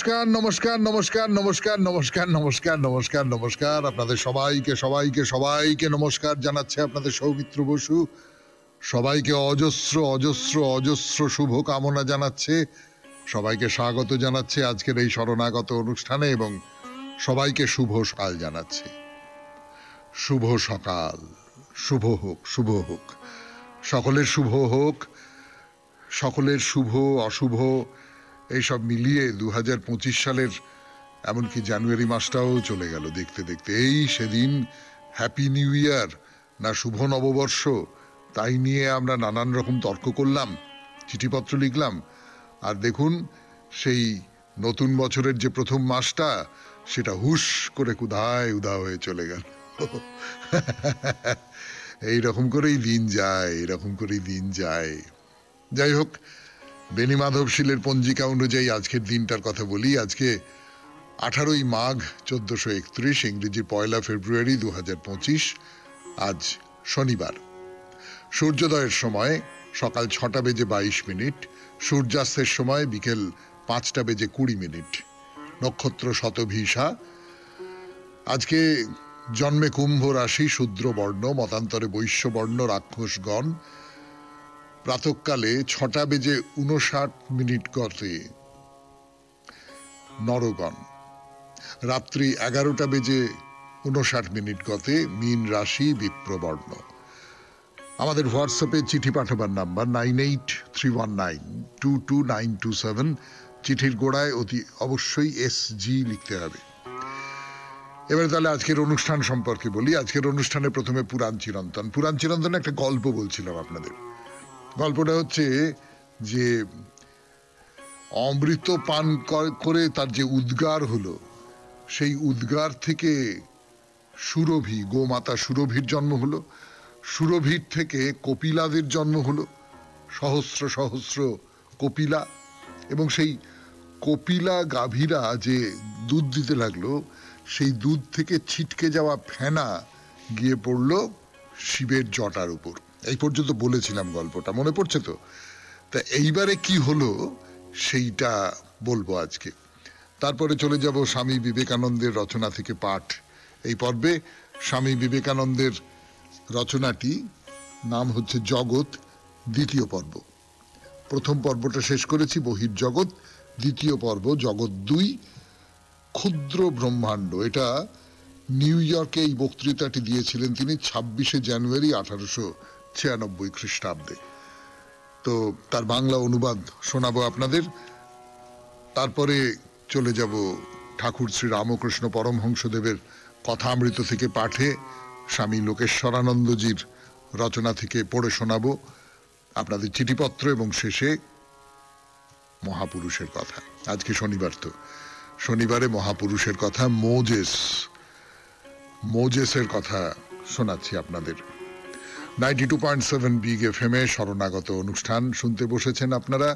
নমস্কার নমস্কার নমস্কার নমস্কার নমস্কার নমস্কার নমস্কার নমস্কার আপনাদের সবাইকে সবাইকে সবাইকে নমস্কার জানাচ্ছে আপনাদের সৌমিত্র বসু। সবাইকে অজস্র অজস্র অজস্র শুভ কামনা জানাচ্ছে, সবাইকে স্বাগত জানাচ্ছে আজকের এই শরণাগত অনুষ্ঠানে এবং সবাইকে শুভ সকাল জানাচ্ছে। শুভ সকাল, শুভ হোক, শুভ হোক, সকলের শুভ হোক, সকলের শুভ অশুভ এইসব মিলিয়ে 2025 সালের এমনকি জানুয়ারি মাসটাও চলে গেল দেখতে দেখতে। এই সেদিন হ্যাপি নিউ ইয়ার না শুভ নববর্ষ তাই নিয়ে আমরা নানান রকম তর্ক করলাম, চিঠিপত্র লিখলাম, আর দেখুন সেই নতুন বছরের যে প্রথম মাসটা সেটা হুশ করে কোথায় উদা হয়ে চলে গেল। এইরকম করেই দিন যায়, এরকম করেই দিন যায়। যাই হোক, বেনি মাধবশীলের পঞ্জিকা অনুযায়ী আজকের দিনটার কথা বলি। আজকে 18ই মাঘ 1431, ইংরেজি 1 ফেব্রুয়ারি 2025। আজ শনিবার। সূর্যোদয়ের সময় সকাল 6টা বেজে 22 মিনিট, সূর্যাস্তের সময় বিকেল 5টা বেজে 20 মিনিট। নক্ষত্র শতভিষা। আজকে জন্মে কুম্ভ রাশি, শূদ্র বর্ণ, মতান্তরে বৈশ্য বর্ণ, রাক্ষসগণ। প্রাতঃকালে 6টা বেজে 59 মিনিট গতে নরগণ। রাত্রি 11টা বেজে 59 মিনিট গতে মীন রাশি, বিপ্রবর্ণ। আমাদের হোয়াটসঅ্যাপে চিঠি পাঠাবার নাম্বার 9831922927। চিঠির গোড়ায় অতি অবশ্যই SG লিখতে হবে। এবারে তাহলে আজকের অনুষ্ঠান সম্পর্কে বলি। আজকের অনুষ্ঠানে প্রথমে পুরাণ চিরন্তন। পুরাণ চিরন্তনে একটা গল্প বলছিলাম আপনাদের। গল্পটা হচ্ছে যে অমৃত পান করে তার যে উদ্গার হলো, সেই উদ্গার থেকে সুরভি, গোমাতা সুরভির জন্ম হলো। সুরভির থেকে কপিলাদের জন্ম হলো, সহস্র সহস্র কপিলা। এবং সেই কপিলা গাভীরা যে দুধ দিতে লাগলো, সেই দুধ থেকে ছিটকে যাওয়া ফেনা গিয়ে পড়লো শিবের জটার উপর। এই পর্যন্ত বলেছিলাম গল্পটা, মনে পড়ছে তো? তা এইবারে কি হলো সেইটা বলবো আজকে। তারপরে চলে যাব স্বামী বিবেকানন্দের রচনা থেকে পাঠ। এই পর্বে স্বামী বিবেকানন্দের রচনাটি নাম হচ্ছে জগৎ, দ্বিতীয় পর্ব। প্রথম পর্বটা শেষ করেছি, বহির্জগৎ। দ্বিতীয় পর্ব জগৎ 2, ক্ষুদ্র ব্রহ্মাণ্ড। এটা নিউ ইয়র্কে এই বক্তৃতাটি দিয়েছিলেন তিনি 26শে জানুয়ারি 1896 খ্রিস্টাব্দে। তো তার বাংলা অনুবাদ শোনাবো আপনাদের। তারপরে চলে যাব ঠাকুর শ্রী রামকৃষ্ণ পরমহংসদেবের কথামৃত থেকে পাঠে, স্বামী লোকেশ্বরানন্দজির রচনা থেকে পড়ে শোনাবো আপনাদের চিঠিপত্র, এবং শেষে মহাপুরুষের কথা। আজকে শনিবার, তো শনিবারে মহাপুরুষের কথা, মোজেসের কথা শোনাচ্ছি আপনাদের। 92.7 বিগ FM এ শরণাগত অনুষ্ঠান শুনতে বসেছেন আপনারা,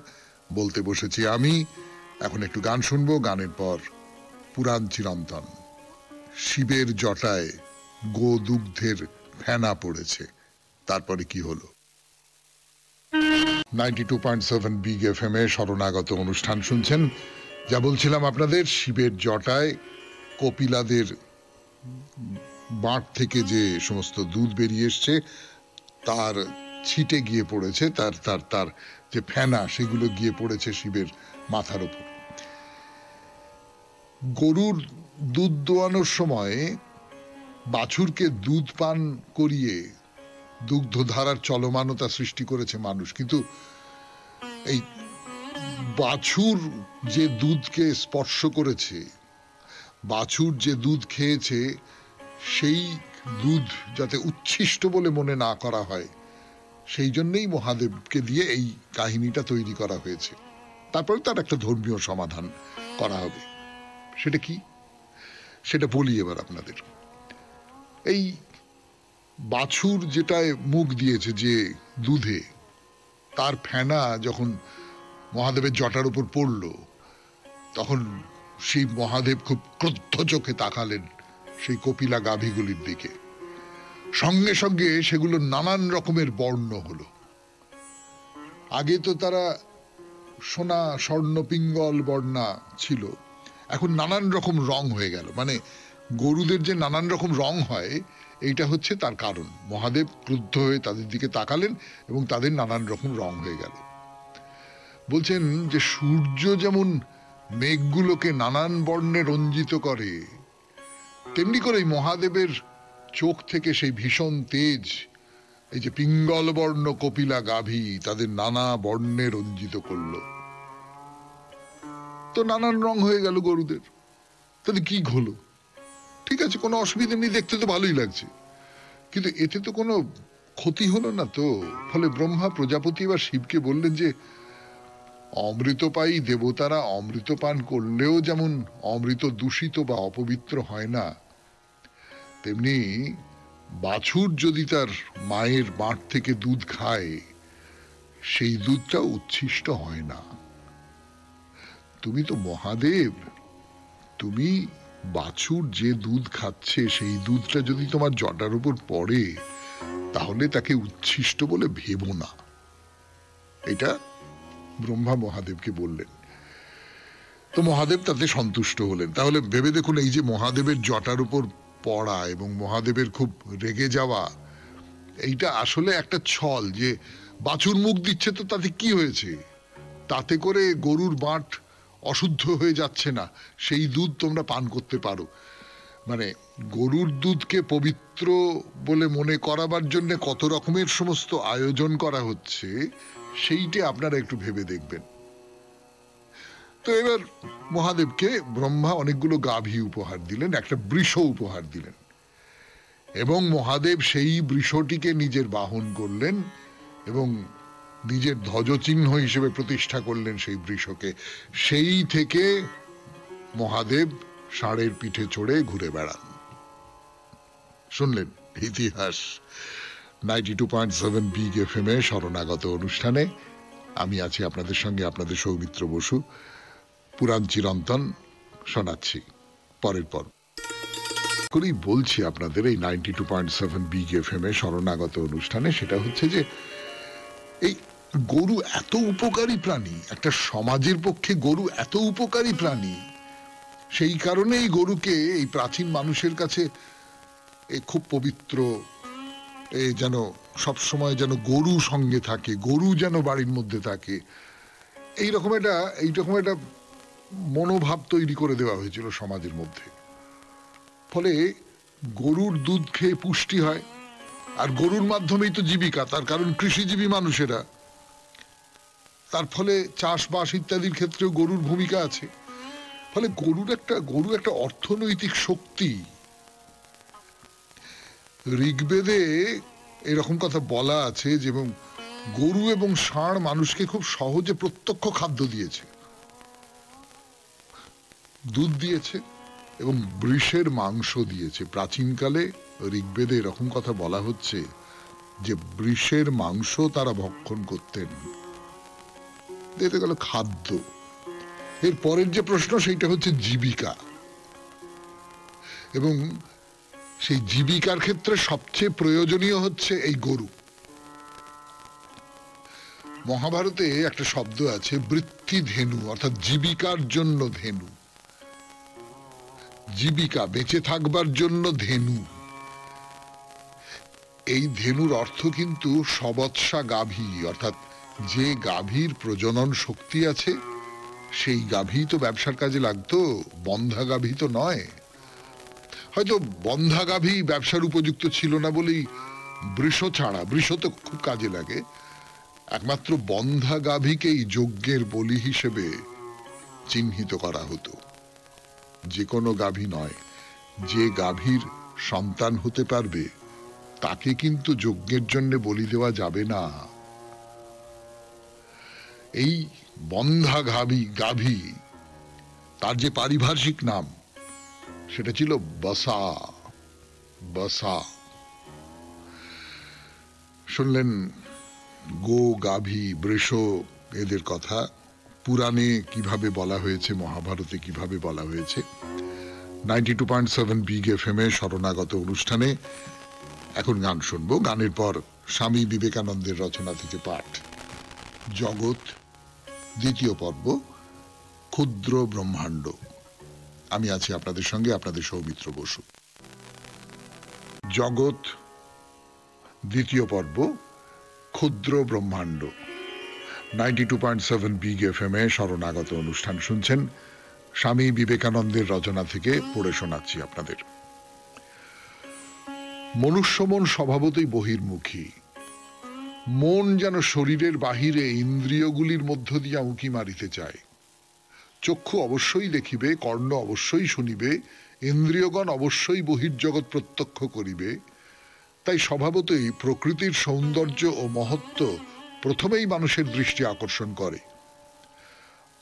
বলতে বসেছি আমি। এখন একটু গান শুনবো, গানের পর পুরাণ চিরন্তন। শিবের জটায় গোদুগ্ধের ফেনা পড়েছে, তারপরে কি হলো। 92.7 বিগ FM এ শরণাগত অনুষ্ঠান শুনছেন। যা বলছিলাম আপনাদের, শিবের জটায় কপিলাদের বাঁট থেকে যে সমস্ত দুধ বেরিয়ে এসছে তার ছিটে গিয়ে পড়েছে, তার তার তার যে ফেনা সেগুলো গিয়ে পড়েছে শিবের মাথার উপর। গরুর দুধ দোয়ানোর সময় বাছুরকে দুধ পান করিয়ে দুগ্ধধারার চলমানতা সৃষ্টি করেছে মানুষ, কিন্তু এই বাছুর যে দুধকে স্পর্শ করেছে, বাছুর যে দুধ খেয়েছে, সেই দুধ যাতে উচ্ছিষ্ট বলে মনে না করা হয়, সেই জন্যই মহাদেবকে দিয়ে এই কাহিনীটা তৈরি করা হয়েছে। তারপরে তার একটা ধর্মীয় সমাধান করা হবে। সেটা কি, সেটা বলি এবার আপনাদের। এই বাছুর যেটায় মুখ দিয়েছে যে দুধে, তার ফেনা যখন মহাদেবের জটার উপর পড়ল, তখন সেই মহাদেব খুব ক্রুদ্ধ চোখে তাকালেন সেই কপিলা গাভীগুলির দিকে। সঙ্গে সঙ্গে সেগুলো নানান রকমের বর্ণ হলো। আগে তো তারা সোনা, স্বর্ণ, পিঙ্গল বর্ণা ছিল, এখন নানান রকম রং হয়ে গেল, মানে গরুদের যে নানান রকম রং হয় এইটা হচ্ছে তার কারণ। মহাদেব ক্রুদ্ধ হয়ে তাদের দিকে তাকালেন এবং তাদের নানান রকম রং হয়ে গেল। বলছেন যে সূর্য যেমন মেঘগুলোকে নানান বর্ণে রঞ্জিত করে, তেমনি করেই মহাদেবের চোখ থেকে সেই ভীষণ তেজ এই যে পিঙ্গল বর্ণ কপিলা গাভী তাদের নানা বর্ণে রঞ্জিত করলো। তো নানান রং হয়ে গেল গরুদের, তাহলে কি হলো? ঠিক আছে, কোনো অসুবিধা নেই, দেখতে তো ভালোই লাগছে, কিন্তু এতে তো কোনো ক্ষতি হলো না তো। ফলে ব্রহ্মা প্রজাপতি এবার শিবকে বললেন যে অমৃতপায়ী দেবতারা অমৃত পান করলেও যেমন অমৃত দূষিত বা অপবিত্র হয় না, তেমনি বাছুর যদি তার মায়ের বাঁট থেকে দুধ খায় সেই দুধটা উচ্ছিষ্ট হয় না। তুমি তো মহাদেব, তুমি বাছুর যে দুধ খাচ্ছে সেই দুধটা যদি তোমার জটার উপর পড়ে তাহলে তাকে উচ্ছিষ্ট বলে ভেবো না। এটা ব্রহ্মা মহাদেবকে বললেন। তো মহাদেব তাতে সন্তুষ্ট হলেন। তাহলে ভেবে দেখুন, এই যে মহাদেবের জটার উপর পড়া এবং মহাদেবের খুব রেগে যাওয়া, এইটা আসলে একটা ছল। যে বাছুর মুখ দিচ্ছে তো তাতে কি হয়েছে, তাতে করে গরুর বাঁট অশুদ্ধ হয়ে যাচ্ছে না, সেই দুধ তোমরা পান করতে পারো। মানে গরুর দুধকে পবিত্র বলে মনে করাবার জন্য কত রকমের সমস্ত আয়োজন করা হচ্ছে সেইটা আপনারা একটু ভেবে দেখবেন। তো এবার মহাদেবকে ব্রহ্মা অনেকগুলো গাভী উপহার দিলেন, একটা বৃষ উপহার দিলেন, এবং মহাদেব সেই বৃষটিকে নিজের বাহন করলেন এবং নিজের ধ্বজচিহ্ন হিসেবে প্রতিষ্ঠা করলেন সেই বৃষকে। সেই থেকে মহাদেব ষাঁড়ের পিঠে চড়ে ঘুরে বেড়ান। শুনলেন ইতিহাস 92.7 বিগ এফএম এ শরণাগত অনুষ্ঠানে। আমি আছি আপনাদের সঙ্গে, আপনাদের সৌমিত্র বসু। পুরাণ চিরন্তন শোনাচ্ছি পরের পর করেই বলছি আপনাদের এই 92.7 বিগ এফএম এ শরণাগত অনুষ্ঠানে। সেটা হচ্ছে যে এই গরু এত উপকারী প্রাণী, একটা সমাজের পক্ষে গরু এত উপকারী প্রাণী, সেই কারণেই গরুকে এই প্রাচীন মানুষের কাছে খুব পবিত্র, যেন সবসময় যেন গরু সঙ্গে থাকে, গরু যেন বাড়ির মধ্যে থাকে, এইরকম একটা মনোভাব তৈরি করে দেওয়া হয়েছিল সমাজের মধ্যে। ফলে গরুর দুধ খেয়ে পুষ্টি হয়, আর গরুর মাধ্যমেই তো জীবিকা, তার কারণ কৃষিজীবী মানুষেরা, তার ফলে চাষবাস ইত্যাদির ক্ষেত্রেও গরুর ভূমিকা আছে। ফলে গরু একটা অর্থনৈতিক শক্তি। ঋগ্বেদে এরকম কথা বলা আছে যে গরু এবং ষাঁড় মানুষকে খুব সহজে প্রত্যক্ষ খাদ্য দিয়েছে, দুধ দিয়েছে এবং বৃষের মাংস দিয়েছে। প্রাচীনকালে ঋগ্বেদে এরকম কথা বলা হচ্ছে যে বৃষের মাংস তারা ভক্ষণ করতেন। এতে গেল খাদ্য। এর পরের যে প্রশ্ন সেইটা হচ্ছে জীবিকা, এবং সেই জীবিকার ক্ষেত্রে সবচেয়ে প্রয়োজনীয় হচ্ছে এই গরু। মহাভারতে একটা শব্দ আছে বৃত্তি ধেনু, অর্থাৎ জীবিকার জন্য ধেনু, জীবিকা বেঁচে থাকবার জন্য ধেনু। এই ধেনুর অর্থ কিন্তু সবৎসা গাভী, অর্থাৎ যে গাভীর প্রজনন শক্তি আছে সেই গাভী তো ব্যবসার কাজে লাগতো, বন্ধা গাভী তো নয়। হয়তো বন্ধা গাভী ব্যবসার উপযুক্ত ছিল না বলেই বৃষ ছাড়া, বৃষ তো খুব কাজে লাগে, একমাত্র বন্ধা গাভীকেই যজ্ঞের বলি হিসেবে চিহ্নিত করা হতো। যে কোনো গাভী নয়, যে গাভীর সন্তান হতে পারবে তাকে কিন্তু যজ্ঞের জন্য বলি দেওয়া যাবে না। এই বন্ধা গাভী তার যে পারিভাষিক নাম সেটা ছিল বসা। বসা শুনলেন, গো, গাভী, বৃষ এদের কথা পুরাণে কিভাবে বলা হয়েছে, মহাভারতে কিভাবে বলা হয়েছে। 92.7 বিগ এফএম এ শরণাগত অনুষ্ঠানে এখন গান শুনবো। গানের পর স্বামী বিবেকানন্দের রচনা থেকে পাঠ, জগৎ, দ্বিতীয় পর্ব, ক্ষুদ্র ব্রহ্মাণ্ড। আমি আছি আপনাদের সঙ্গে, আপনাদের সৌমিত্র বসু। জগৎ দ্বিতীয় পর্ব, ক্ষুদ্র ব্রহ্মাণ্ড। 92.7 বিগ এফএম এ শরণাগত অনুষ্ঠান শুনছেন। স্বামী বিবেকানন্দের রচনা থেকে পড়ে শোনাচ্ছি আপনাদের। মনুষ্য মন স্বভাবতই বহির্মুখী। মন যেন শরীরের বাহিরে ইন্দ্রিয়গুলির মধ্য দিয়া উঁকি মারিতে চায়। চক্ষু অবশ্যই দেখিবে, কর্ণ অবশ্যই শুনিবে, ইন্দ্রিয়গণ অবশ্যই বহির্জগৎ প্রত্যক্ষ করিবে। তাই স্বভাবতই প্রকৃতির সৌন্দর্য ও মহত্ব প্রথমেই মানুষের দৃষ্টি আকর্ষণ করে।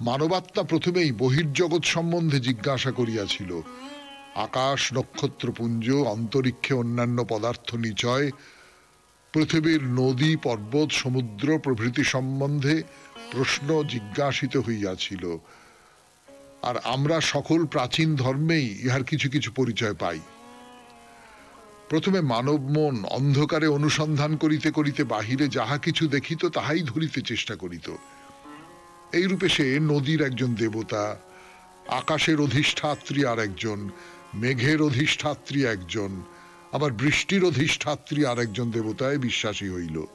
মানবাত্মা প্রথমেই বহির্জগৎ সম্বন্ধে জিজ্ঞাসা করিয়াছিল। আকাশ নক্ষত্রপুঞ্জ, অন্তরিক্ষে অন্যান্য পদার্থ নিচয়, পৃথিবীর নদী পর্বত সমুদ্র প্রভৃতি সম্বন্ধে প্রশ্ন জিজ্ঞাসিত হইয়াছিল। আর আমরা সকল প্রাচীন ধর্মেই ইহার কিছু কিছু পরিচয় পাই। প্রথমে মানব মন অন্ধকারে অনুসন্ধান করিতে করিতে বাহিরে যাহা কিছু দেখিত তাহাই ধরিতে চেষ্টা করিত। এইরূপে সে নদীর একজন দেবতা, আকাশের অধিষ্ঠাত্রী আর একজন, মেঘের অধিষ্ঠাত্রী একজন, আবার বৃষ্টির অধিষ্ঠাত্রী আর একজন দেবতায় বিশ্বাসী হইল।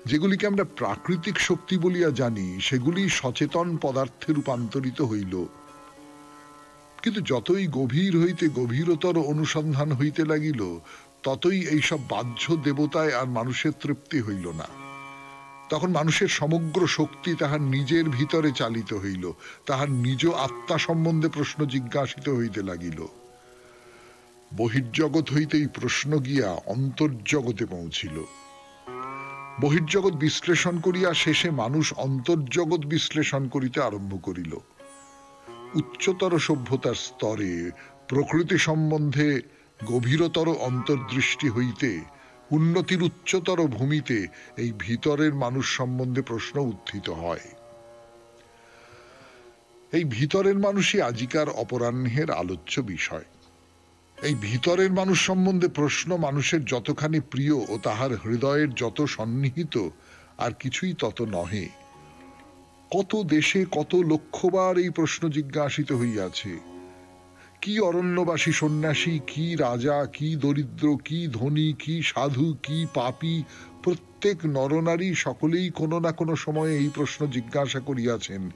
যেগুলিকে আমরা প্রাকৃতিক শক্তি বলিয়া জানি সেগুলি সচেতন পদার্থে রূপান্তরিত হইল। কিন্তু যতই গভীর হইতে গভীরতর অনুসন্ধান হইতে লাগিল, ততই এইসব বাহ্য দেবতায় আর মানুষের তৃপ্তি হইল না। তখন মানুষের সমগ্র শক্তি তাহার নিজের ভিতরে চালিত হইল, তাহার নিজ আত্মা সম্বন্ধে প্রশ্ন জিজ্ঞাসিত হইতে লাগিল। বহির্জগৎ হইতেই প্রশ্ন গিয়া অন্তর্জগতে পৌঁছিল। বহির্জগৎ বিশ্লেষণ করিয়া শেষে মানুষ অন্তর্জগৎ বিশ্লেষণ করিতে আরম্ভ করিল। উচ্চতর সভ্যতার স্তরে প্রকৃতি সম্বন্ধে গভীরতর অন্তর্দৃষ্টি হইতে উন্নতির উচ্চতর ভূমিতে এই ভিতরের মানুষ সম্বন্ধে প্রশ্ন উত্থিত হয়। এই ভিতরের মানুষই আজিকার অপরাহ্নের আলোচ্য বিষয়। এই ভিতরের মানুষ সম্বন্ধে প্রশ্ন মানুষের যতখানি প্রিয় ও তাহার হৃদয়ের যত সন্নিহিত, আর কিছুই তত নহে। কত দেশে কত লক্ষবার এই প্রশ্ন জিজ্ঞাসিত হইয়াছে। কি অরণ্যবাসী সন্ন্যাসী, কি রাজা, কি দরিদ্র, কি ধনী, কি সাধু, কি পাপী, প্রত্যেক নরনারী সকলেই কোনো না কোনো সময়ে এই প্রশ্ন জিজ্ঞাসা করিয়াছেন।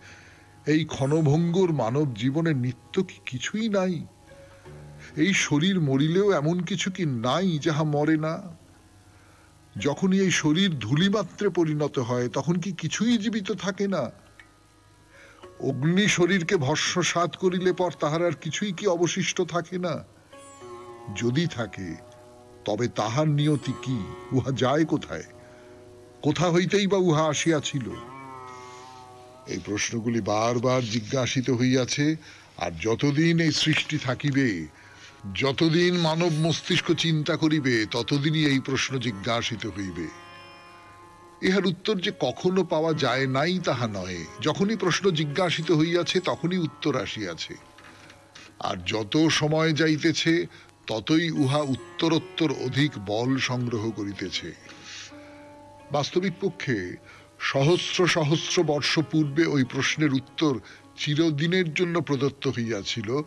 এই ক্ষণভঙ্গুর মানব জীবনে নিত্য কি কিছুই নাই? এই শরীর মরিলেও এমন কিছু কি নাই যাহা মরে না? যখনই এই শরীর ধূলিমাত্রে পরিণত হয় তখন কি কিছুই জীবিত থাকে না? অগ্নি শরীরকে ভস্মসাৎ করিলে পর তাহার আর কিছুই কি অবশিষ্ট থাকে না? যদি থাকে তবে তাহার নিয়তি কি? উহা যায় কোথায়? কোথা হইতেই বা উহা আসিয়াছিল? এই প্রশ্নগুলি বারবার জিজ্ঞাসিত হইয়াছে। আর যতদিন এই সৃষ্টি থাকিবে, যতদিন মানব মস্তিষ্ক চিন্তা করিবে, ততদিনই এই প্রশ্ন জিজ্ঞাসিত হইবে। ইহার উত্তর যে কখনো পাওয়া যায় নাই তাহা নয়। যখনই প্রশ্ন জিজ্ঞাসিত হইয়াছে তখনই উত্তর আসিয়াছে। আর যত সময় যাইতেছে ততই উহা উত্তরোত্তর অধিক বল সংগ্রহ করিতেছে। বাস্তবিক পক্ষে সহস্র সহস্র বর্ষ পূর্বে ওই প্রশ্নের উত্তর চিরদিনের জন্য প্রদত্ত হইয়াছিল,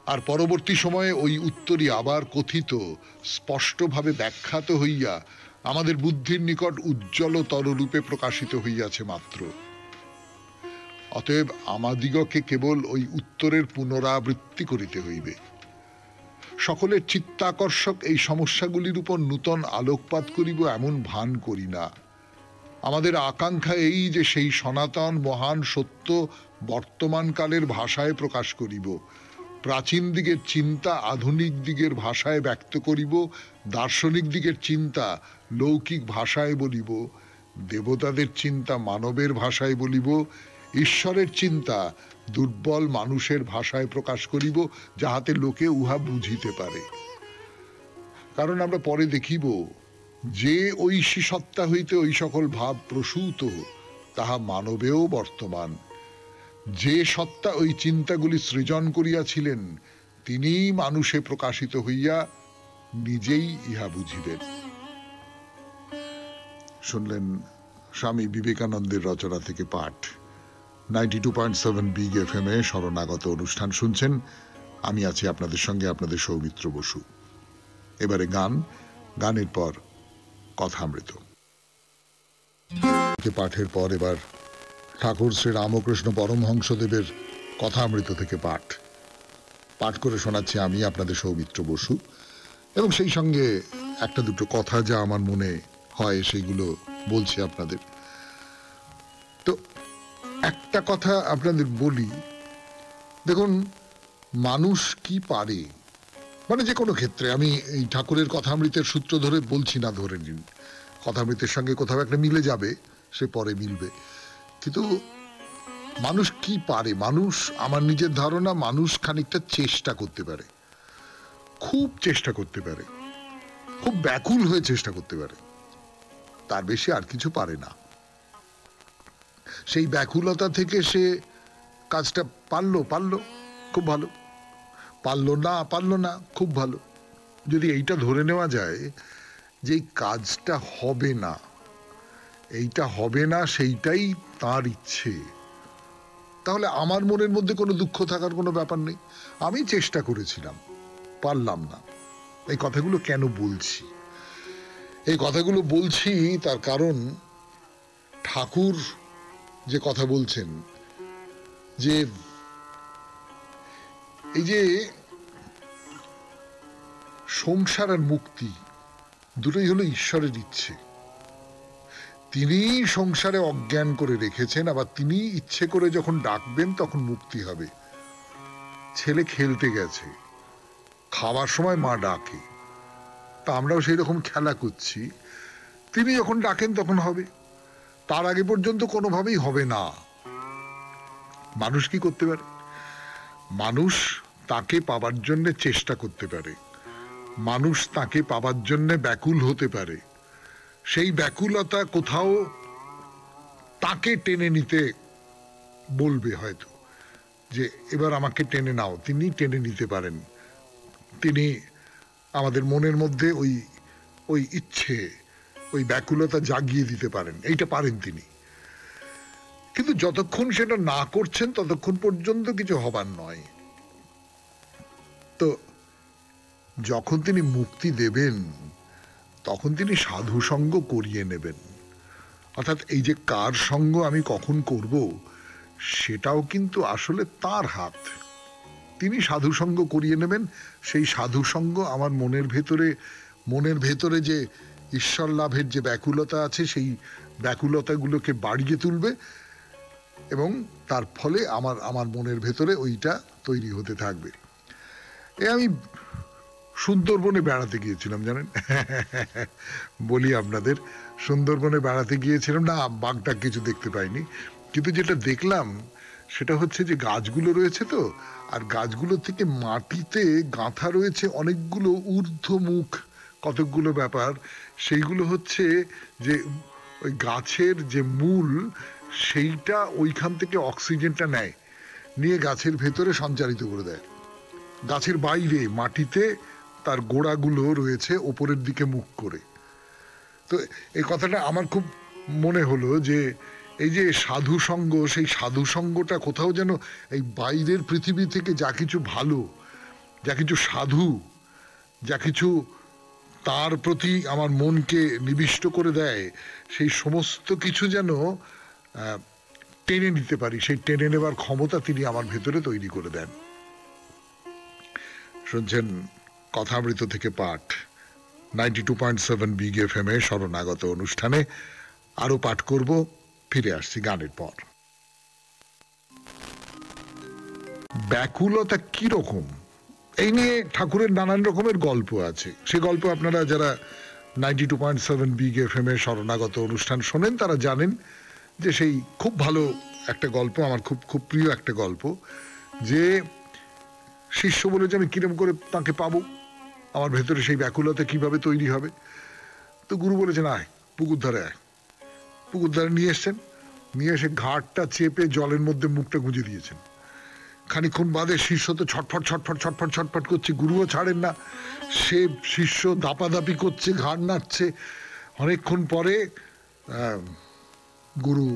আর পরবর্তী সময়ে ওই উত্তরই আবার কথিত স্পষ্টভাবে ব্যাখ্যাত হইয়া আমাদের বুদ্ধির নিকট উজ্জ্বলতর রূপে প্রকাশিত হইয়াছে মাত্র। অতএব আমাদিগকে কেবল ওই উত্তরের পুনরাবৃত্তি করিতে হইবে। সকলের চিত্তাকর্ষক এই সমস্যাগুলির উপর নূতন আলোকপাত করিব এমন ভান করি না। আমাদের আকাঙ্ক্ষা এই যে সেই সনাতন মহান সত্য বর্তমানকালের ভাষায় প্রকাশ করিব। প্রাচীন দিকের চিন্তা আধুনিক দিকের ভাষায় ব্যক্ত করিব, দার্শনিক দিকের চিন্তা লৌকিক ভাষায় বলিব, দেবতাদের চিন্তা মানবের ভাষায় বলিব, ঈশ্বরের চিন্তা দুর্বল মানুষের ভাষায় প্রকাশ করিব, যাহাতে লোকে উহা বুঝিতে পারে। কারণ আমরা পরে দেখিব যে ঐশী সত্তা হইতে ওই সকল ভাব প্রসূত তাহা মানবেও বর্তমান। যে সত্তা ওই চিন্তাগুলি সৃজন করিয়াছিলেন তিনি মানুষে প্রকাশিত হইয়া নিজেই ইহা বুঝিবেন। শুনলেন স্বামী বিবেকানন্দের রচনা থেকে পাঠ 92.7 বিগ এফএম এ শরণাগত অনুষ্ঠান শুনছেন। আমি আছি আপনাদের সঙ্গে, আপনাদের সৌমিত্র বসু। এবারে গানের পর কথামৃত। পাঠের পর এবার ঠাকুর শ্রী রামকৃষ্ণ পরমহংসদেবের কথামৃত থেকে পাঠ করে শোনাচ্ছি আমি, আপনাদের সৌমিত্র বসু। এবং সেই সঙ্গে একটা দুটো কথা যা আমার মনে হয় সেইগুলো বলছি আপনাদের। তো একটা কথা আপনাদের বলি, দেখুন, মানুষ কি পারে, মানে যে কোনো ক্ষেত্রে, আমি এই ঠাকুরের কথামৃতের সূত্র ধরে বলছি না, ধরে নিন কথামৃতের সঙ্গে কোথাও একটা মিলে যাবে, সে পরে মিলবে, কিন্তু মানুষ কি পারে, মানুষ, আমার নিজের ধারণা, মানুষ খানিকটা চেষ্টা করতে পারে, খুব চেষ্টা করতে পারে, খুব ব্যাকুল হয়ে চেষ্টা করতে পারে, তার বেশি আর কিছু পারে না। সেই ব্যাকুলতা থেকে সে কাজটা পারলো খুব ভালো, পারলো না খুব ভালো। যদি এইটা ধরে নেওয়া যায় যে কাজটা হবে না, এইটা হবে না, সেইটাই তার ইচ্ছে, তাহলে আমার মনের মধ্যে কোনো দুঃখ থাকার কোনো ব্যাপার নেই। আমি চেষ্টা করেছিলাম, পারলাম না। এই কথাগুলো কেন বলছি? এই কথাগুলো বলছি তার কারণ ঠাকুর যে কথা বলছেন, যে এই যে সংসার আর মুক্তি দুটোই হলো ঈশ্বরের ইচ্ছে। তিনি সংসারে অজ্ঞান করে রেখেছেন, আবার তিনি ইচ্ছে করে যখন ডাকবেন তখন মুক্তি হবে। ছেলে খেলতে গেছে, খাওয়ার সময় মা ডাকে, তা আমরাও সেই রকম খেলা করছি, তিনি যখন ডাকেন তখন হবে, তার আগে পর্যন্ত কোনোভাবেই হবে না। মানুষ কি করতে পারে? মানুষ তাকে পাবার জন্য চেষ্টা করতে পারে, মানুষ তাকে পাবার জন্য ব্যাকুল হতে পারে। সেই ব্যাকুলতা কোথাও তাকে টেনে নিতে বলবে, হয়তো যে এবার আমাকে টেনে নাও। তিনি টেনে নিতে পারেন, তিনি আমাদের মনের মধ্যে ওই ইচ্ছে, ওই ব্যাকুলতা জাগিয়ে দিতে পারেন, এইটা পারেন তিনি। কিন্তু যতক্ষণ সেটা না করছেন ততক্ষণ পর্যন্ত কিছু হবার নয়। তো যখন তিনি মুক্তি দেবেন তখন তিনি সাধু সঙ্গ করিয়ে নেবেন। অর্থাৎ এই যে কার সঙ্গ আমি কখন করব, সেটাও কিন্তু আসলে তার হাত। তিনি সাধু সঙ্গ করিয়ে নেবেন। সেই সাধু সঙ্গ আমার মনের ভেতরে যে ঈশ্বর লাভের যে ব্যাকুলতা আছে, সেই ব্যাকুলতাগুলোকে বাড়িয়ে তুলবে, এবং তার ফলে আমার মনের ভেতরে ওইটা তৈরি হতে থাকবে। আমি সুন্দরবনে বেড়াতে গিয়েছিলাম, জানেন, বলি আপনাদের, সুন্দরবনে বেড়াতে গিয়েছিলাম না, বাঘটা কিছু দেখতে পাইনি, কিন্তু যেটা দেখলাম সেটা হচ্ছে যে গাছগুলো রয়েছে তো, আর গাছগুলো থেকে মাটিতে গাঁথা রয়েছে অনেকগুলো ঊর্ধ্বমুখ কতকগুলো ব্যাপার। সেইগুলো হচ্ছে যে ওই গাছের যে মূল, সেইটা ওইখান থেকে অক্সিজেনটা নিয়ে গাছের ভেতরে সঞ্চারিত করে দেয়। গাছের বাইরে মাটিতে তার গোড়াগুলো রয়েছে ওপরের দিকে মুখ করে। তো এই কথাটা আমার খুব মনে হলো যে এই যে সাধু সঙ্গ, সেই সাধু সঙ্গটা কোথাও যেন এই বাইরের পৃথিবী থেকে যা কিছু ভালো, যা কিছু সাধু, যা কিছু তার প্রতি আমার মনকে নিবিষ্ট করে দেয়, সেই সমস্ত কিছু যেন টেনে নিতে পারি, সেই টেনে নেবার ক্ষমতা তিনি আমার ভেতরে তৈরি করে দেন। শুনছেন কথামৃত থেকে পাঠ, 92.7 বিগ এফএম এ শরণাগত অনুষ্ঠানে। আরো পাঠ করব, ফিরে আসছি গানের পর। ব্যাকুলতা কি রকম, এই নিয়ে ঠাকুরের নানান রকমের গল্প আছে। সে গল্প আপনারা যারা 92.7 বিগ এফএম এ শরণাগত অনুষ্ঠান শোনেন তারা জানেন যে সেই খুব ভালো একটা গল্প, আমার খুব খুব প্রিয় একটা গল্প, যে শিষ্য বলেছে আমি কিরম করে তাকে পাবো, আমার ভেতরে সেই ব্যাকুলতা কিভাবে তৈরি হবে। তো গুরু বলেছেন আয় পুকুর ধারে, পুকুর ধারে নিয়ে এসছেন, নিয়ে এসে ঘাটটা চেপে জলের মধ্যে মুখটা গুঁজে দিয়েছেন। খানিক্ষণ বাদে শিষ্য তো ছটফট ছটফট ছটফট ছটফট করছে, গুরুও ছাড়েন না, সে শিষ্য দাপাদাপি করছে, ঘাড় নাড়ছে। অনেকক্ষণ পরে গুরু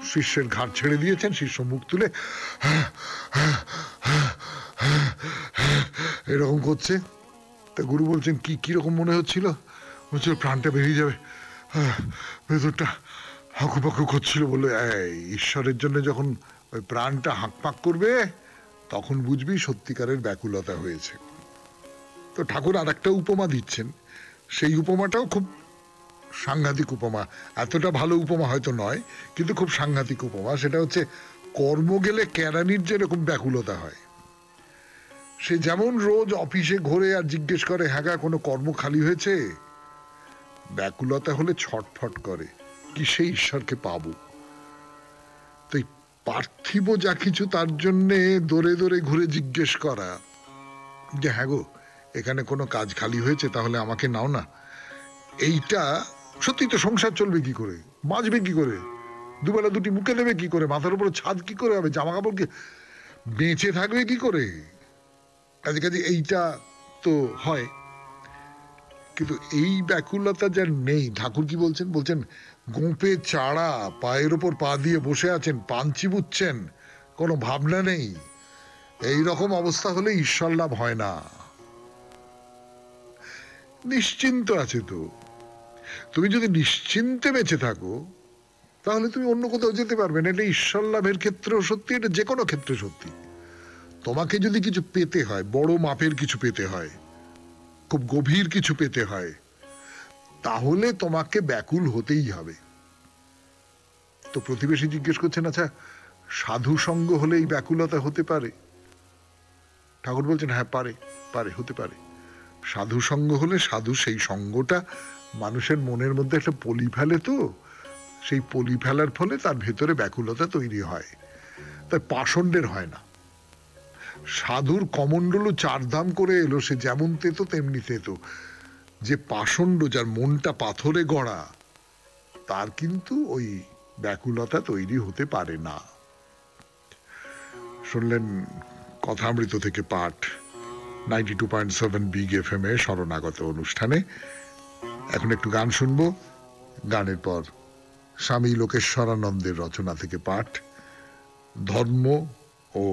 শিষ্যের ঘাড় ছেড়ে দিয়েছেন, শিষ্য মুখ তুলে এরকম করছে। তা গুরু বলছেন কি কিরকম মনে হচ্ছিল? বলছিল প্রাণটা বেরিয়ে যাবে, ভেতরটা হাঁকুপাকু করছিল। বলে ঈশ্বরের জন্য যখন ওই প্রাণটা হাঁকপাক করবে তখন বুঝবি সত্যিকারের ব্যাকুলতা হয়েছে। তো ঠাকুর আর একটা উপমা দিচ্ছেন, সেই উপমাটাও খুব সাংঘাতিক উপমা। এতটা ভালো উপমা হয়তো নয়, কিন্তু খুব সাংঘাতিক উপমা। সেটা হচ্ছে কর্ম গেলে কেরানির যেরকম ব্যাকুলতা হয়, সে যেমন রোজ অফিসে ঘোরে আর জিজ্ঞেস করে হ্যাঁ গা কোনো কর্ম খালি হয়েছে, ব্যাকুলতা হলে ছটফট করে কি সেই ঈশ্বরকে পাবো। তো পার্থিব যা কিছু তার জন্যে দৌড়ে দৌড়ে ঘুরে জিজ্ঞেস করা যে হ্যাঁ গো এখানে কোনো কাজ খালি হয়েছে, তাহলে আমাকে নাও না। এইটা সত্যি তো সংসার চলবে কি করে, বাঁচবে কি করে, দুবেলা দুটি মুখে দেবে কি করে, মাথার উপরে ছাদ কি করে হবে, জামা কাপড় কি বেঁচে থাকবে কি করে, কাজে কাজে এইটা তো হয়। কিন্তু এই ব্যাকুলতা যার নেই, ঠাকুর কি বলছেন? বলছেন গোঁপে চাড়া পায়ের ওপর পা দিয়ে বসে আছেন, পাঞ্চি বুঝছেন, কোনো ভাবনা নেই। এই রকম অবস্থা হলে ঈশ্বর লাভ হয় না। নিশ্চিন্ত আছে তো। তুমি যদি নিশ্চিন্তে বেঁচে থাকো তাহলে তুমি অন্য কোথাও যেতে পারবে না। এটা ঈশ্বর লাভের ক্ষেত্রেও সত্যি, এটা যে কোনো ক্ষেত্রে সত্যি। তোমাকে যদি কিছু পেতে হয়, বড় মাপের কিছু পেতে হয়, খুব গভীর কিছু পেতে হয়, তাহলে তোমাকে ব্যাকুল হতেই হবে। তো প্রতিবেশী জিজ্ঞেস করছেন আচ্ছা সাধু সঙ্গ হলে এই ব্যাকুলতা হতে পারে? ঠাকুর বলছেন হ্যাঁ পারে, পারে, হতে পারে। সাধু সঙ্গ হলে, সাধু সেই সঙ্গটা মানুষের মনের মধ্যে একটা পলি ফেলে, তো সেই পলি ফেলার ফলে তার ভেতরে ব্যাকুলতা তৈরি হয়। তাই পাষণ্ডের হয় না। সাধুর কমণ্ডলু চারধাম করে এলো, সে যেমন তেতো তেমনি তেতো। যে পাষণ্ড, যার মনটা পাথরে গড়া, তার কিন্তু ওই ব্যাকুলতা তৈরি হতে পারে না। শুনলেন কথামৃত থেকে পাঠ 92.7 বিগ এফএম এ শরণাগত অনুষ্ঠানে। এখন একটু গান শুনবো, গানের পর স্বামী লোকেশ্বরানন্দের রচনা থেকে পাঠ ধর্ম ও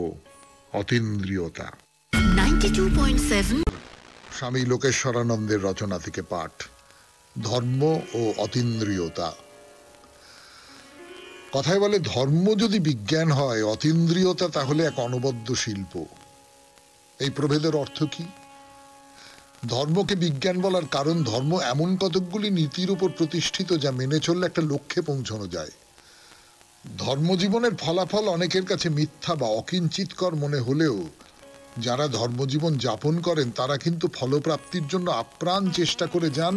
অতীন্দ্রিয়তা। 92.7 স্বামী লোকেশ্বরানন্দের রচনা থেকে পাঠ ধর্ম ও অতীন্দ্রিয়তা। কথায় বলে ধর্ম যদি বিজ্ঞান হয়, অতীন্দ্রিয়তা তাহলে এক অনবদ্য শিল্প। এই প্রভেদের অর্থ কি? ধর্মকে বিজ্ঞান বলার কারণ ধর্ম এমন কতকগুলি নীতির উপর প্রতিষ্ঠিত যা মেনে চললে একটা লক্ষ্যে পৌঁছানো যায়। ধর্মজীবনের ফলাফল অনেকের কাছে মিথ্যা বা অকিঞ্চিতকর মনে হলেও যারা ধর্মজীবন যাপন করেন তারা কিন্তু ফলপ্রাপ্তির জন্য আপ্রাণ চেষ্টা করে যান,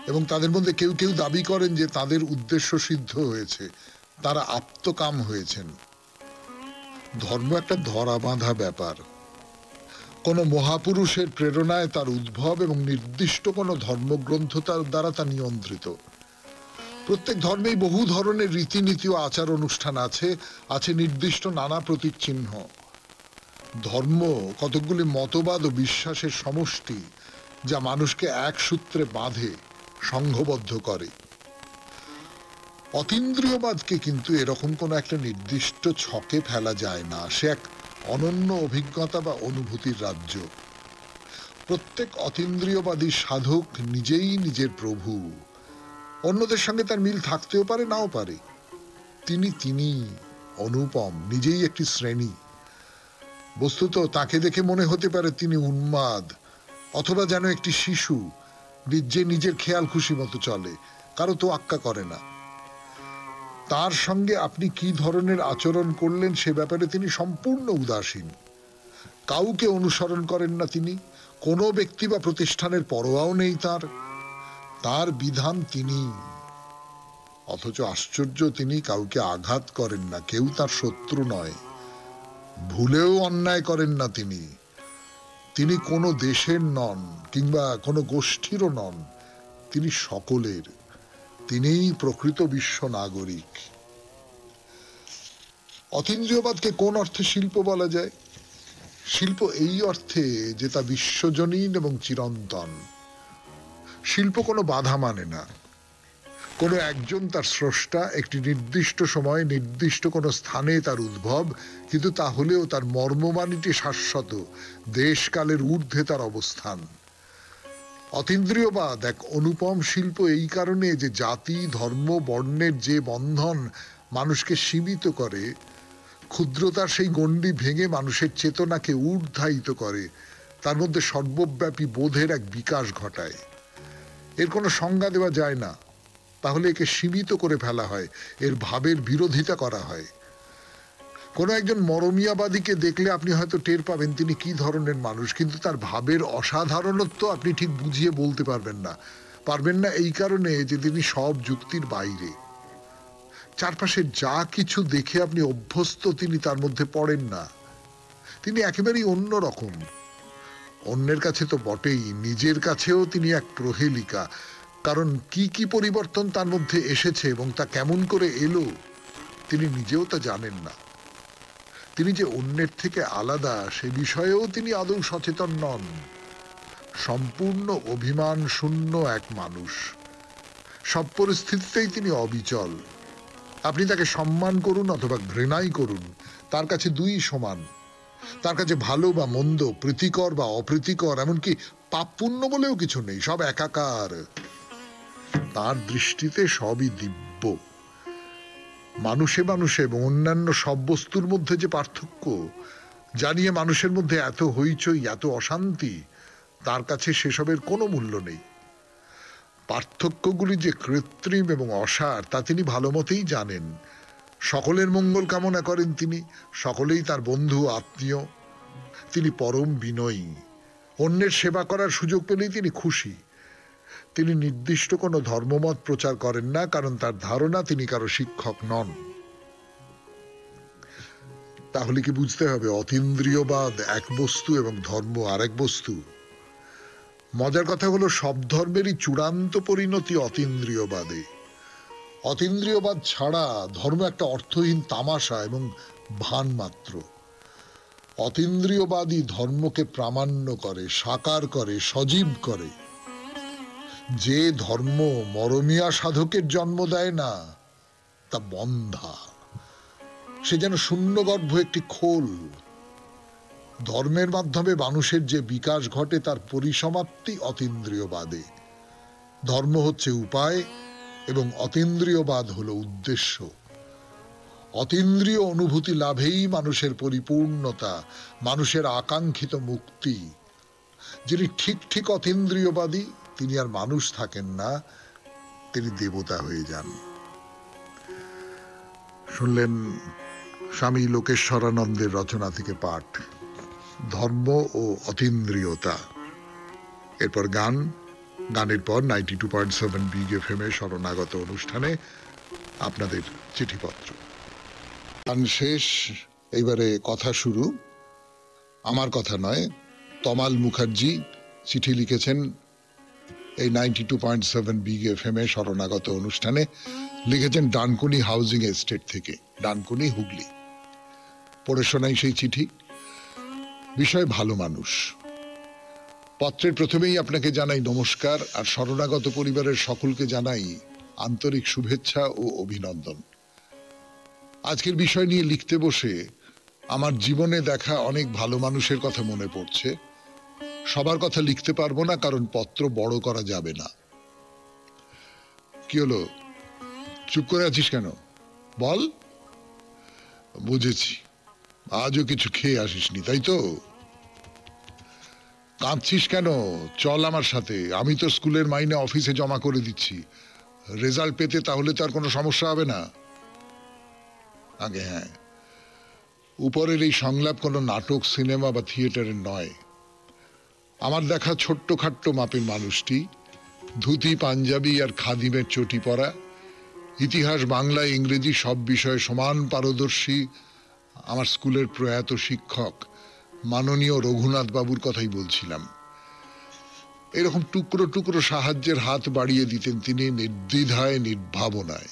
এবং তাদের মধ্যে কেউ কেউ দাবি করেন যে তাদের উদ্দেশ্য সিদ্ধ হয়েছে, তারা আপ্তকাম হয়েছেন। ধর্ম একটা ধরা বাঁধা ব্যাপার। কোনো মহাপুরুষের প্রেরণায় তার উদ্ভব এবং নির্দিষ্ট কোনো ধর্মগ্রন্থ তার দ্বারা তা নিয়ন্ত্রিত। প্রত্যেক ধর্মেই বহু ধরনের রীতিনীতি ও আচার অনুষ্ঠান আছে, আছে নির্দিষ্ট নানা প্রতীক চিহ্ন। ধর্ম কতকগুলি মতবাদ ও বিশ্বাসের সমষ্টি যা মানুষকে এক সূত্রে বাঁধে, সংঘবদ্ধ করে। অতীন্দ্রিয়বাদকে কিন্তু এরকম কোনো একটা নির্দিষ্ট ছকে ফেলা যায় না। সে এক অনন্য অভিজ্ঞতা বা অনুভূতির রাজ্য। প্রত্যেক অতীন্দ্রিয়বাদী সাধক নিজেই নিজের প্রভু। অন্যদের সঙ্গে তার মিল থাকতেও পারে, নাও পারে। তিনি অনুপম, নিজেই একটি শ্রেণী। বস্তুত তাকে দেখে মনে হতে পারে তিনি উন্মাদ, অথবা যেন একটি শিশু যে নিজের খেয়াল খুশি মতো চলে, কারো তো আক্কা করে না। তার সঙ্গে আপনি কি ধরনের আচরণ করলেন সে ব্যাপারে তিনি সম্পূর্ণ উদাসীন। কাউকে অনুসরণ করেন না তিনি, কোনো ব্যক্তি বা প্রতিষ্ঠানের পরোয়াও নেই তার। তার বিধান তিনি। অথচ আশ্চর্য, তিনি কাউকে আঘাত করেন না, কেউ তার শত্রু নয়। ভুলেও অন্যায় করেন না তিনি। তিনি কোনো দেশের নন কিংবা কোনো গোষ্ঠীরও নন, তিনি সকলের। তিনিই প্রকৃত বিশ্ব নাগরিক। অতীন্দ্রিয়বাদকে কোন অর্থে শিল্প বলা যায়? শিল্প এই অর্থে যে তা বিশ্বজনীন এবং চিরন্তন। শিল্প কোনো বাধা মানে না। কোনো একজন তার স্রষ্টা, একটি নির্দিষ্ট সময়ে নির্দিষ্ট কোনো স্থানে তার উদ্ভব, কিন্তু তাহলেও তার মর্মবাণীটি শাশ্বত, দেশকালের ঊর্ধ্বে তার অবস্থান। অতীন্দ্রিয়বাদ এক অনুপম শিল্প এই কারণে যে জাতি, ধর্ম, বর্ণের যে বন্ধন মানুষকে সীমিত করে, ক্ষুদ্রতার সেই গণ্ডি ভেঙে মানুষের চেতনাকে ঊর্ধ্বায়িত করে, তার মধ্যে সর্বব্যাপী বোধের এক বিকাশ ঘটায়। এর কোনো সংজ্ঞা দেওয়া যায় না, তাহলে একে সীমিত করে ফেলা হয়, এর ভাবের বিরোধিতা করা হয়। কোনো একজন মরমিয়াবাদীকে দেখলে আপনি হয়তো টের পাবেন তিনি কি ধরনের মানুষ, কিন্তু তার ভাবের অসাধারণত্ব আপনি ঠিক বুঝিয়ে বলতে পারবেন না এই কারণে যে তিনি সব যুক্তির বাইরে। চারপাশে যা কিছু দেখে আপনি অভ্যস্ত তিনি তার মধ্যে পড়েন না, তিনি একেবারেই অন্য রকম। অন্যের কাছে তো বটেই, নিজের কাছেও তিনি এক প্রহেলিকা, কারণ কি কি পরিবর্তন তার মধ্যে এসেছে এবং তা কেমন করে এলো তিনি নিজেও তা জানেন না। তিনি যে অন্যের থেকে আলাদা সে বিষয়েও তিনি আদৌ সচেতন নন। সম্পূর্ণ অভিমান শূন্য এক মানুষ, সব পরিস্থিতিতেই তিনি অবিচল। আপনি তাকে সম্মান করুন অথবা ঘৃণাই করুন, তার কাছে দুই সমান। তার কাছে ভালো বা মন্দ, প্রীতিকর বা অপ্রীতিকর, এমনকি পাপ পুণ্য বলেও কিছু নেই, সব একাকার। তার দৃষ্টিতে সবই দিব্য। মানুষে মানুষে এবং অন্যান্য সব বস্তুর মধ্যে যে পার্থক্য, জানিয়ে মানুষের মধ্যে এত হইচই, এত অশান্তি, তার কাছে সেসবের কোনো মূল্য নেই। পার্থক্যগুলি যে কৃত্রিম এবং অসার তা তিনি ভালো মতেই জানেন। সকলের মঙ্গল কামনা করেন তিনি, সকলেই তার বন্ধু আত্মীয়। তিনি পরম বিনয়ী, অন্যের সেবা করার সুযোগ পেলেই তিনি খুশি। তিনি নির্দিষ্ট কোনো ধর্মমত প্রচার করেন না, কারণ তার ধারণা তিনি কারো শিক্ষক নন। তাহলে কি বুঝতে হবে অতীন্দ্রিয়বাদ এক বস্তু এবং ধর্ম আরেক বস্তু? মজার কথা হলো সব ধর্মেরই চূড়ান্ত পরিণতি অতীন্দ্রিয়বাদে। অতীন্দ্রিয়বাদ ছাড়া ধর্ম একটা অর্থহীন তামাশা এবং ভান মাত্র। অতীন্দ্রিয়বাদী ধর্মকে প্রামাণ্য করে, সাকার করে, সজীব করে। যে ধর্ম মরমিয়া সাধকের জন্ম দেয় না তা বন্ধা, সে যেন শূন্যগর্ভ একটি খোল। ধর্মের মাধ্যমে মানুষের যে বিকাশ ঘটে তার পরিসমাপ্তি অতীন্দ্রিয়বাদে। ধর্ম হচ্ছে উপায় এবং অতীন্দ্রিয়বাদ হলো উদ্দেশ্য। অতীন্দ্রিয় অনুভূতি লাভেই মানুষের পরিপূর্ণতা, মানুষের আকাঙ্ক্ষিত মুক্তি। যিনি ঠিক ঠিক অতীন্দ্রিয়বাদী তিনি আর মানুষ থাকেন না, তিনি দেবতা হয়ে যান। শুনলেন স্বামী লোকেশ্বরানন্দের রচনা থেকে পাঠ, ধর্ম ও অতীন্দ্রিয়তা। এরপর গানের পর 92.7 বিগ এফএম এর শরণাগত অনুষ্ঠানে আপনাদের চিঠিপত্র। গান শেষ, এইবারে কথা শুরু। আমার কথা নয়, তমাল মুখার্জি চিঠি লিখেছেন এই 92.7 বিগ এফএম এর শরণাগত অনুষ্ঠানে। লিখেছেন ডানকুনি হাউজিং এস্টেট থেকে, ডানকুনি, হুগলি। পড়ে শোনাই সেই চিঠি। বিষয় ভালো মানুষ। পত্রের প্রথমেই আপনাকে জানাই নমস্কার, আর শরণাগত পরিবারের সকলকে জানাই আন্তরিক শুভেচ্ছা ও অভিনন্দন। আজকের বিষয় নিয়ে লিখতে বসে আমার জীবনে দেখা অনেক ভালো মানুষের কথা মনে পড়ছে। সবার কথা লিখতে পারবো না, কারণ পত্র বড় করা যাবে না। কি হলো, চুপ করে আছিস কেন? বল। বুঝেছি, আজও কিছু খেয়ে আসিসনি, তাই তো? কাঁদছিস কেন? চল আমার সাথে, আমি তো স্কুলের মাইনে অফিসে জমা করে দিচ্ছি। রেজাল্ট পেতে তাহলে তো আর কোনো সমস্যা হবে না। আগে হ্যাঁ, উপরের এই সংলাপ কোনো নাটক, সিনেমা বা থিয়েটারের নয়। আমার দেখা ছোট্ট খাট্ট মাপের মানুষটি, ধুতি, পাঞ্জাবি আর খাদিমের চটি পরা, ইতিহাস, বাংলা, ইংরেজি সব বিষয়ে সমান পারদর্শী আমার স্কুলের প্রয়াত শিক্ষক মাননীয় রঘুনাথ বাবুর কথাই বলছিলাম। এরকম টুকরো টুকরো সাহায্যের হাত বাড়িয়ে দিতেন তিনি নির্দ্বিধায়, নির্ভাবনায়।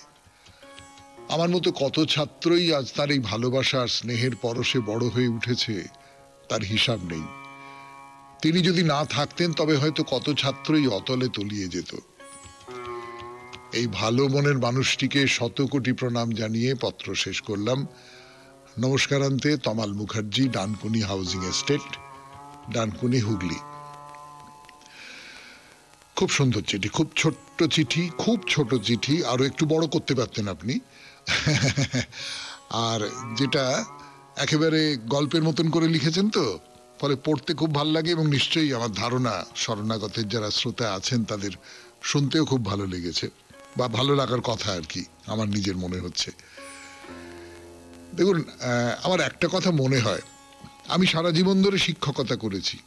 আমার মতো কত ছাত্রই আজ তার এই ভালোবাসা আর স্নেহের পরশে বড় হয়ে উঠেছে, তার হিসাব নেই। তিনি যদি না থাকতেন তবে হয়তো কত ছাত্রই অতলে তলিয়ে যেত। এই ভালো মনের মানুষটিকে শত কোটি প্রণাম জানিয়ে পত্র শেষ করলাম। নমস্কারান্তে, তমাল মুখার্জি, ডানকুনি হাউজিং এস্টেট, ডানকুনি, হুগলি। খুব সুন্দর চিঠি, খুব ছোট্ট চিঠি, খুব ছোট চিঠি, আরো একটু বড় করতে পারতেন আপনি। আর যেটা একেবারে গল্পের মতন করে লিখেছেন, তো ফলে পড়তে খুব ভালো লাগে, এবং নিশ্চয়ই আমার ধারণা শরণাগতের যারা শ্রোতা আছেন তাদের শুনতেও খুব ভালো লেগেছে, বা ভালো লাগার কথা আর কি, আমার নিজের মনে হচ্ছে। দেখুন, আমার একটা কথা মনে হয়, আমি সারা জীবন ধরে শিক্ষকতা করেছি,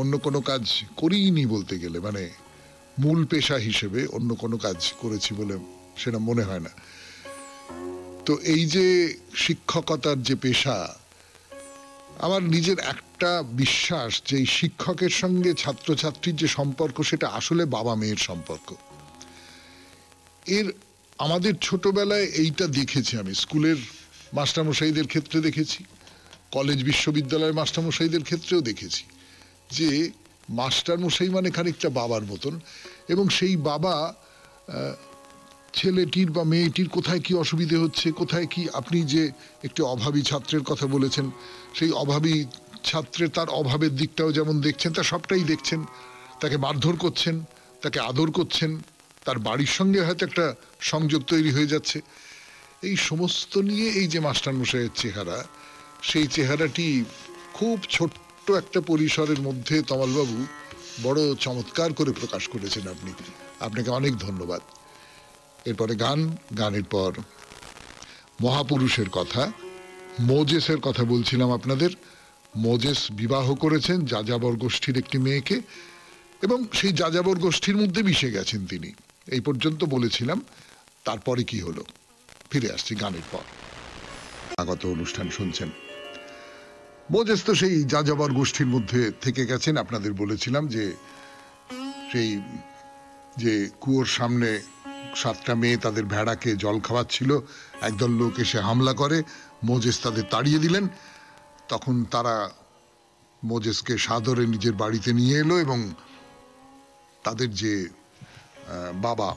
অন্য কোনো কাজ করিনি বলতে গেলে, মানে মূল পেশা হিসেবে অন্য কোনো কাজ করেছি বলে সেটা মনে হয় না। তো এই যে শিক্ষকতার যে পেশা, আমার নিজের একটা বিশ্বাস যে এই শিক্ষকের সঙ্গে ছাত্রছাত্রীর যে সম্পর্ক, সেটা আসলে বাবা মেয়ের সম্পর্ক। আমাদের ছোটবেলায় এইটা দেখেছি, আমি স্কুলের মাস্টারমশাইদের ক্ষেত্রে দেখেছি, কলেজ বিশ্ববিদ্যালয়ের মাস্টারমশাইদের ক্ষেত্রেও দেখেছি, যে মাস্টারমশাই মানে খানিকটা বাবার মতন, এবং সেই বাবা ছেলেটির বা মেয়েটির কোথায় কি অসুবিধে হচ্ছে, কোথায় কি, আপনি যে একটি অভাবী ছাত্রের কথা বলেছেন, সেই অভাবী ছাত্রের তার অভাবের দিকটাও যেমন দেখছেন, তার সবটাই দেখছেন, তাকে মারধর করছেন, তাকে আদর করছেন, তার বাড়ির সঙ্গে হয়তো একটা সংযোগ তৈরি হয়ে যাচ্ছে। এই সমস্ত নিয়ে এই যে মাস্টারমশাইয়ের চেহারা, সেই চেহারাটি খুব ছোট্ট একটা পরিসরের মধ্যে তমালবাবু বড় চমৎকার করে প্রকাশ করেছেন। আপনাকে অনেক ধন্যবাদ। এরপরে গানের পর মহাপুরুষের কথা, মোজেসের কথা বলছিলাম আপনাদের। মোজেস বিবাহ করেছেন যাযাবর গোষ্ঠীর একটি মেয়েকে, এবং সেই যাযাবর গোষ্ঠীর মধ্যে মিশে গেছেন তিনি, এই পর্যন্ত বলেছিলাম। তারপরে কি হলো, ফিরে আসছি গানের পর। আগত অনুষ্ঠান শুনছেন। মোজেস তো সেই যাযাবর গোষ্ঠীর মধ্যে থেকে গেছেন। আপনাদের বলেছিলাম যে সেই যে কুয়োর সামনে 7টা মেয়ে তাদের ভেড়াকে জল খাওয়াচ্ছিল, একদল লোক এসে হামলা করে, মোজেস তাদের তাড়িয়ে দিলেন। তখন তারা মোজেসকে সাদরে নিজের বাড়িতে নিয়ে এলো, এবং তাদের যে বাবা,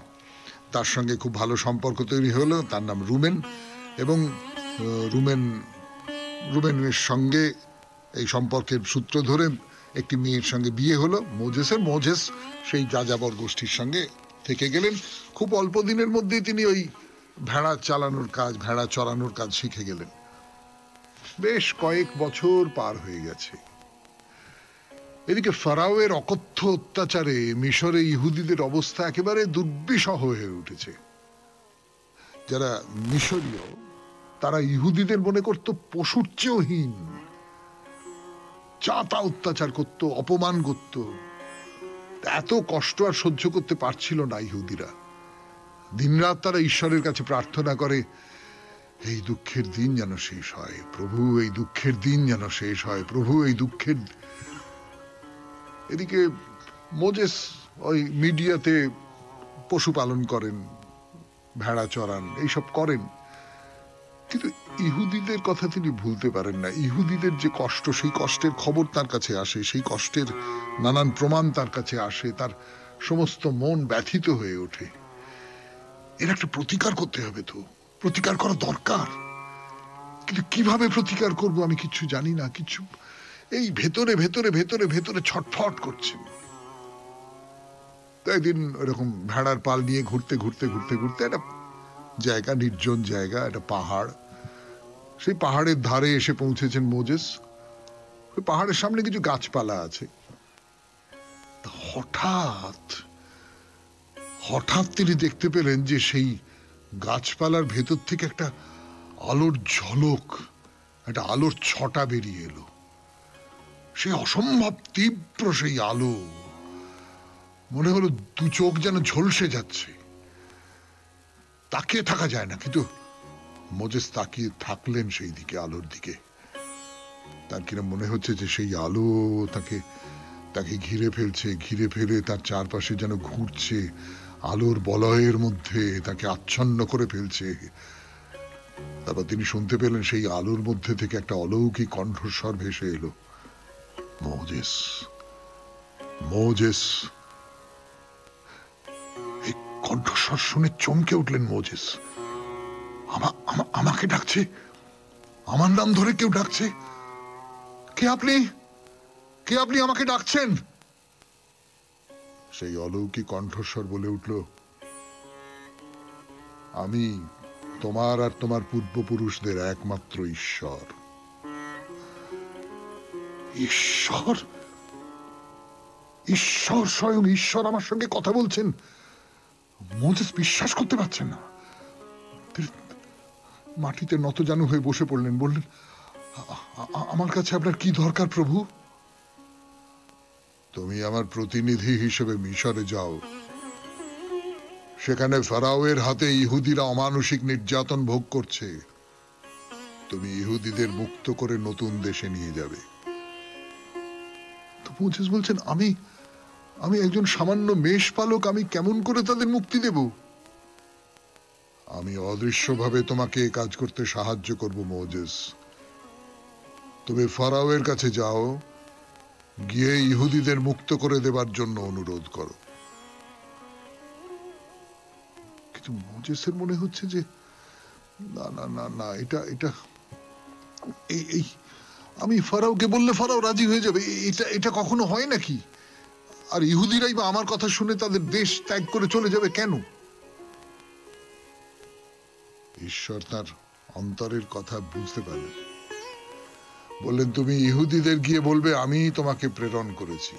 তার সঙ্গে খুব ভালো সম্পর্ক তৈরি হলো। তার নাম রুমেন, এবং রুমেনের সঙ্গে এই সম্পর্কের সূত্র ধরে একটি মেয়ের সঙ্গে বিয়ে হলো মোজেসের। মোজেস সেই যাযাবর গোষ্ঠীর সঙ্গে থেকে গেলেন। খুব অল্প দিনের মধ্যেই তিনি ওই ভেড়া চালানোর কাজ, ভেড়া চড়ানোর কাজ শিখে গেলেন। বেশ কয়েক বছর পার হয়ে গেছে। এদিকে ফারাওয়ের অকথ্য অত্যাচারে মিশরে ইহুদিদের অবস্থা একেবারে দুর্বিষহ হয়ে উঠেছে। যারা মিশরীয়, তারা ইহুদিদের মনে করত পশুর চেয়েও হীন, যা তা অত্যাচার করত, অপমান করত। এত কষ্ট আর সহ্য করতে পারছিল না ইহুদিরা। দিনরাত তারা ঈশ্বরের কাছে প্রার্থনা করে, এই দুঃখের দিন যেন শেষ হয় প্রভু, এই দুঃখের দিন যেন শেষ হয় প্রভু, এই দুঃখের। এদিকে মোজেস ওই মিডিয়াতে পশুপালন করেন, ভেড়া চড়ান, এইসব করেন, কিন্তু ইহুদিদের কথা তিনি ভুলতে পারেন না। ইহুদিদের যে কষ্ট, সেই কষ্টের খবর তার কাছে আসে, সেই কষ্টের নানান প্রমাণ তার কাছে আসে, তার সমস্ত মন ব্যথিত হয়ে ওঠে। এর একটা প্রতিকার করতে হবে, তো প্রতিকার করা দরকার, কিন্তু কিভাবে প্রতিকার করব আমি কিছু জানি না। কিছু এই ভেতরে ভেতরে ভেতরে ভেতরে ছটফট করছে। তো একদিন এরকম ভেড়ার পাল নিয়ে ঘুরতে ঘুরতে ঘুরতে ঘুরতে একটা জায়গা, নির্জন জায়গা, একটা পাহাড়, সেই পাহাড়ের ধারে এসে পৌঁছেছেন মোজেস। ওই পাহাড়ের সামনে কিছু গাছপালা আছে। হঠাৎ হঠাৎ তিনি দেখতে পেলেন যে সেই গাছপালার ভেতর থেকে একটা আলোর ঝলক, একটা আলোর ছটা বেরিয়ে এলো। সে অসম্ভব তীব্র সেই আলো, মনে হলো দু চোখ যেন ঝলসে যাচ্ছে। তাকিয়ে থাকা যায় না, কিন্তু মোজেস তাকিয়ে থাকলেন সেই দিকে, আলোর দিকে। তার কিনা মনে হচ্ছে যে সেই আলো তাকে তাকে ঘিরে ফেলছে, ঘিরে ফেলে তার চারপাশে যেন ঘুরছে, আলোর বলয়ের মধ্যে তাকে আচ্ছন্ন করে ফেলছে। তারপর তিনি শুনতে পেলেন সেই আলোর মধ্যে থেকে একটা অলৌকিক কণ্ঠস্বর ভেসে এলো, মোজেস, মোজেস। কণ্ঠস্বর শুনে চমকে উঠলেন মোজেস। আমাকে ডাকছে, আমার নাম ধরে কেউ ডাকছে। কে আপনি? কে আপনি? আমাকে ডাকছেন? সেই অলৌকিক কণ্ঠস্বর বলে উঠল, আমি তোমার আর তোমার পূর্বপুরুষদের একমাত্র ঈশ্বর। ঈশ্বর? ঈশ্বর, স্বয়ং ঈশ্বর আমার সঙ্গে কথা বলছেন? মোজেস বিশ্বাস করতে পারছেন না। মাটিতে নতজানু হয়ে বসে পড়লেন, বললেন, আমার কাছে আপনার কি দরকার প্রভু? তুমি আমার প্রতিনিধি হিসেবে মিশরে যাও। সেখানে ফারাওয়ের হাতে ইহুদিরা অমানসিক নির্যাতন ভোগ করছে। তুমি ইহুদিদের মুক্ত করে নতুন দেশে নিয়ে যাবে। তো মোজেস বলছেন, আমি একজন সামান্য মেষপালক, আমি কেমন করে তাদের মুক্তি দেব? আমি অদৃশ্যভাবে তোমাকে কাজ করতে সাহায্য করব মোজেস। তুমি ফারাওয়ের কাছে যাও, গিয়ে ইহুদিদের মুক্ত করে দেবার জন্য অনুরোধ করো। কিন্তু মোজেসের মনে হচ্ছে যে না না না না, এটা এই আমি ফারাওকে বললে ফারাও রাজি হয়ে যাবে, এটা কখনো হয় নাকি? আর ইহুদিরাই বা আমার কথা শুনে তাদের দেশ ত্যাগ করে চলে যাবে কেন? ঈশ্বর তার অন্তরের কথা বুঝতে পারলেন, বললেন, তুমি ইহুদিদের গিয়ে বলবে আমি তোমাকে প্রেরণ করেছি,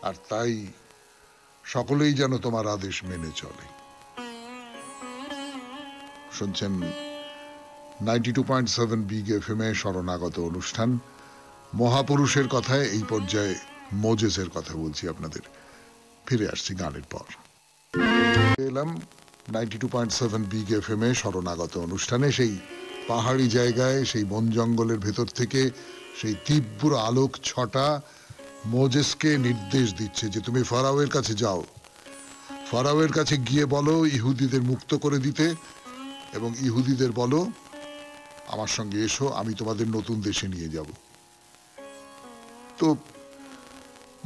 আর তাই সকলেই যেন তোমার আদেশ মেনে চলে। শুনছেন 92.7 বিগ এফএম এ শরণাগত অনুষ্ঠান। মহাপুরুষের কথায় এই পর্যায়ে মোজেসের কথা বলছি আপনাদের। ফিরে আসছি গানের পর। এলাম 92.7 বিগ এফএম এ শরণাগত অনুষ্ঠানে। সেই পাহাড়ি জায়গায়, সেই বন জঙ্গলের ভেতর থেকে সেই তীব্র আলোক ছটা মোজেসকে নির্দেশ দিচ্ছে যে তুমি ফারাওয়ের কাছে যাও, ফারাওয়ের কাছে গিয়ে বলো ইহুদিদের মুক্ত করে দিতে, এবং ইহুদিদের বলো আমার সঙ্গে এসো, আমি তোমাদের নতুন দেশে নিয়ে যাব। তো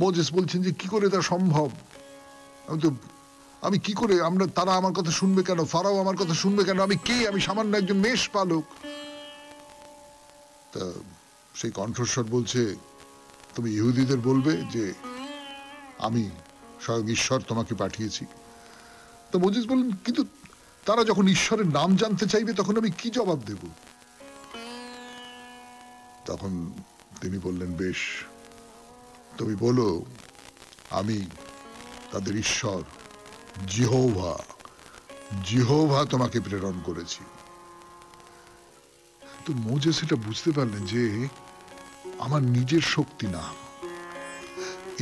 মোজেস বলছেন যে কি করে তা সম্ভব? আমি কি করে, তারা আমার কথা শুনবে কেন? ফারাও আমার কথা শুনবে কেন? আমি কে? আমি সামান্য একজন মেষ পালক। তা সেই কণ্ঠস্বর বলছে, তুমি ইহুদিদের বলবে যে আমি স্বয়ং ঈশ্বর তোমাকে পাঠিয়েছি। তো মোজেস বললেন, কিন্তু তারা যখন ঈশ্বরের নাম জানতে চাইবে তখন আমি কি জবাব দেব? তখন তিনি বললেন, বেশ, তুমি বলো আমি তাদের ঈশ্বর জিহোভা তোমাকে প্রেরণ করেছি। তো মোজেস এটা বুঝতে পারলেন যে আমার নিজের শক্তি না,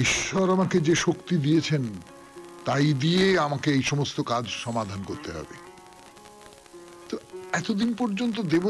ঈশ্বর আমাকে যে শক্তি দিয়েছেন তাই দিয়ে আমাকে এই সমস্ত কাজ সমাধান করতে হবে। তো এতদিন পর্যন্ত দেব